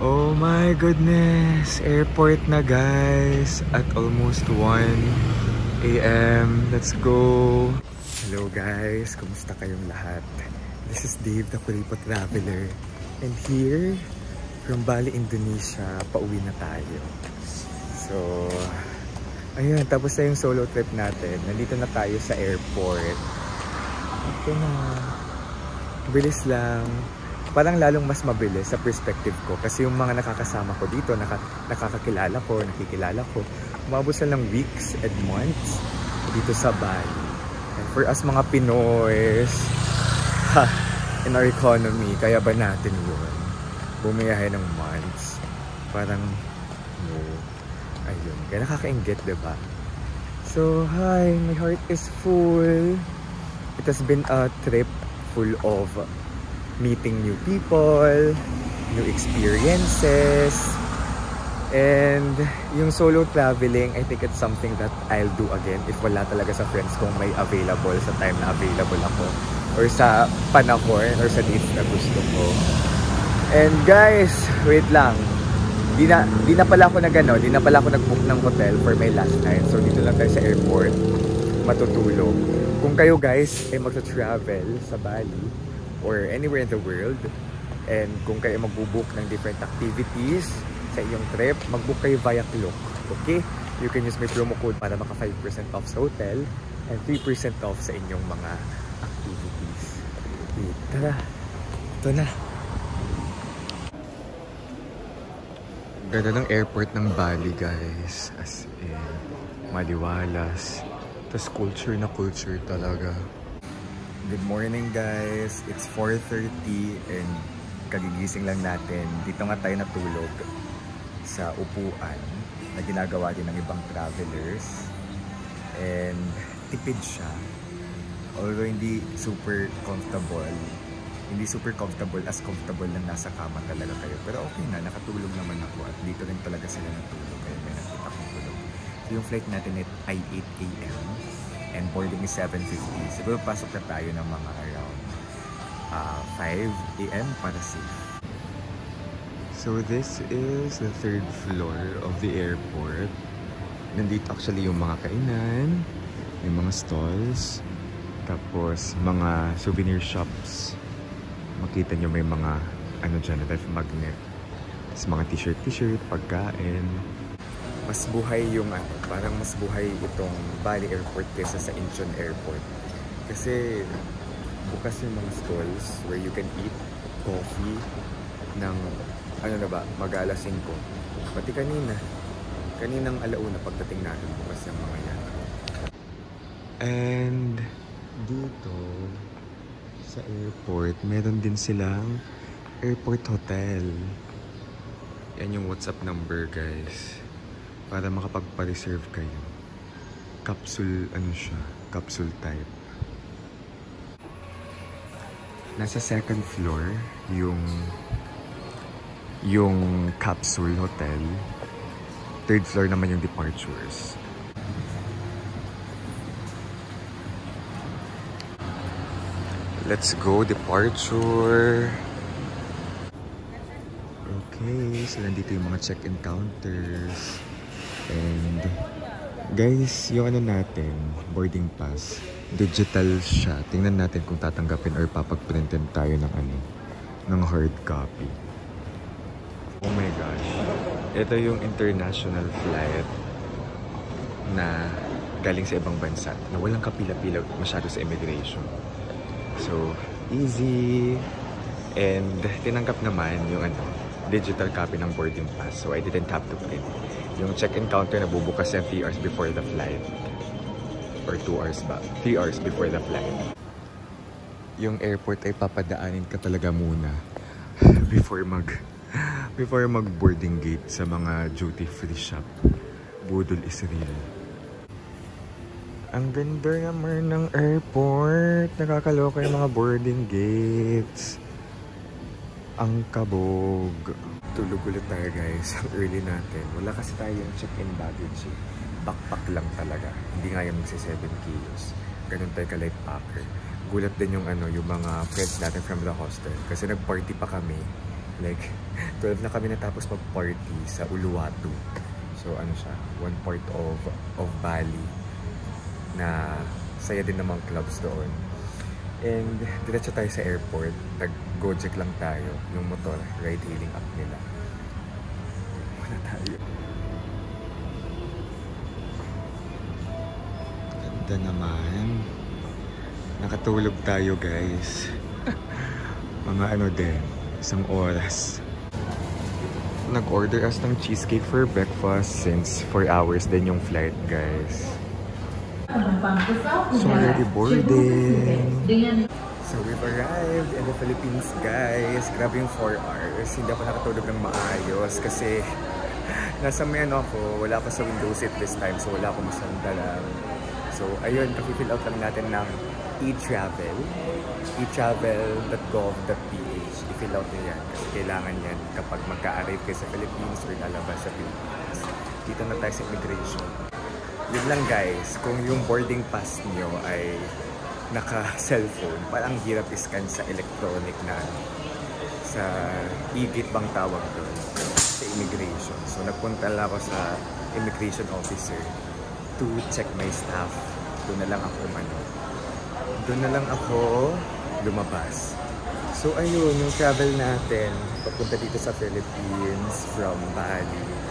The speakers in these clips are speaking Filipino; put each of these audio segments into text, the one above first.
Oh my goodness! Airport na guys! At almost 1 AM. Let's go! Hello guys! Kumusta kayong lahat? This is Dave, the Kulipo Traveler. And here, from Bali, Indonesia, pauwi na tayo. So, ayun, tapos na yung solo trip natin. Nandito na tayo sa airport. Ito na. Bilis lang. Parang lalong mas mabilis sa perspective ko. Kasi yung mga nakakasama ko dito, nakakakilala ko, nakikilala ko, umabot sila ng weeks and months dito sa Bali. And for us mga Pinoys, in our economy, kaya ba natin yun? Bumiyahe ng months. Parang, no. Ayun. Kaya nakaka-inggit, diba? So, hi. My heart is full. It has been a trip full of meeting new people, new experiences, and yung solo traveling, I think it's something that I'll do again if wala talaga sa friends kong may available sa time na available ako or sa panahon or sa dates na gusto ko. And guys, wait lang. Di na pala ako nag-book ng hotel for my last night. So dito lang tayo sa airport matutulog. Kung kayo guys ay magta-travel sa Bali or anywhere in the world, and kung kayo magbubook ng different activities sa iyong trip, mag-book kayo via Klook. Okay? You can use my promo code para maka 5% off sa hotel and 3% off sa inyong mga activities. Tara! Ito na! Ganda ng airport ng Bali guys. As in, maliwalas. Tapos culture na culture talaga. Good morning guys. It's 4:30 and kagigising lang natin. Dito nga tayo natulog sa upuan na ginagawa din ng ibang travelers. And tipid siya. Although hindi super comfortable as comfortable na nasa kama talaga kayo. Pero okay na, nakatulog naman ako at dito rin talaga sila natulog. Kaya may nakita kong tulog. So yung flight natin ay 8 AM and boarding is 7:50. Siguro pasok na tayo ng mga around 5 AM para safe. So this is the 3rd floor of the airport. Nandito actually yung mga kainan, yung mga stalls, tapos mga souvenir shops. Makita nyo may mga ano dyan, ref magnet. Tapos mga t-shirt, pagkain. Mas buhay yung parang mas buhay itong Bali Airport kaysa sa Incheon Airport. Kasi bukas yung mga stalls where you can eat coffee ng mag-alas 5. Pati kaninang alauna pagdating natin bukas yung mga yan. And dito sa airport, meron din silang airport hotel. Yan yung WhatsApp number guys. Para makapagpa-reserve kayo. Capsule, capsule type. Nasa 2nd floor, yung capsule hotel. 3rd floor naman yung departures. Let's go, departure! Okay, so nandito yung mga check-in counters. And guys, yung natin, boarding pass, digital siya. Tingnan natin kung tatanggapin or papagprintin tayo ng hard copy. Oh my gosh. Ito yung international flight na galing sa ibang bansa na walang kapila-pila masyado sa immigration. So, easy. And tinanggap naman yung digital copy ng boarding pass. So, I didn't have to print. Yung check-in counter na bubukas yan 3 hours before the flight. Or 2 hours ba? 3 hours before the flight. Yung airport ay papadaanin ka talaga muna before mag boarding gate sa mga duty-free shop. Budol is real. Ang ganda naman ng airport. Nakakaloka yung mga boarding gates. Ang kabog. Tulog ulit tayo guys. Ang early natin. Wala kasi tayo yung check-in baggage. Backpack lang talaga. Hindi nga yung 7 kilos. Ganun tayo ka-light packer. Gulat din yung yung mga friends natin from the hostel. Kasi nag-party pa kami Like, 12 na kami natapos mag-party sa Uluwatu. So, ano siya, one part of Bali na saya din namang clubs doon. And diretso tayo sa airport. Nag-Gojek lang tayo. Yung motor, ride-hailing app nila. Wala tayo. Ganda naman. Nakatulog tayo, guys. Mga ano din, isang oras. Nag-order us ng cheesecake for breakfast since 4 hours din yung flight, guys. So, already boarding. So, we've arrived in the Philippines, guys. Grabe yung 4 hours. Hindi ako nakatulog ng maayos kasi nasa may ano ako, wala ako sa window seat this time. So, wala akong masandalan. So, ayun, kapifill out lang natin ng e-travel. e-travel.gov.ph. I-fill out nyo yan kasi kailangan yan kapag magka-arrive kayo sa Philippines or lalabas sa Philippines. Dito na tayo sa immigration. Yun lang, guys, kung yung boarding pass nyo ay naka-cellphone, parang hirap iscan sa electronic na sa e-gate bang tawag doon sa immigration. So nagpunta lang ako sa immigration officer to check my stuff. Doon na lang ako lumabas. So ayun, yung travel natin papunta dito sa Philippines from Bali.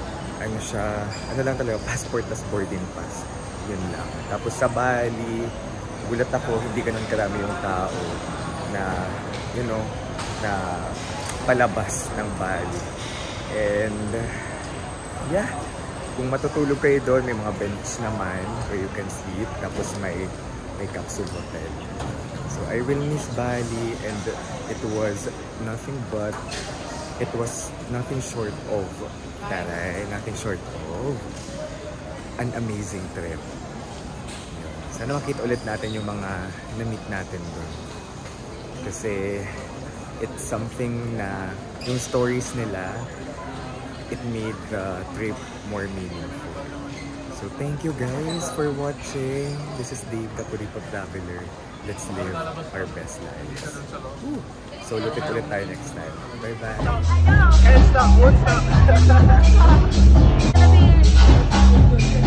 Ano siya, ano lang talaga, passport tas boarding pass. Yun lang. Tapos sa Bali, gulat ako, hindi ganun karami yung tao na, you know, na palabas ng Bali. And, yeah, kung matutulog kayo doon, may mga bench naman where you can sleep. Tapos may capsule hotel. So, I will miss Bali and it was nothing short of an amazing trip. Sana makita ulit natin yung mga na-meet natin doon. Kasi it's something na yung stories nila, it made the trip more meaningful. So thank you guys for watching. This is Dave, Kapuripo Traveler. Let's live our best lives. Woo. So lupit ulit tayo next time. Bye-bye. Hey, stop. What's up?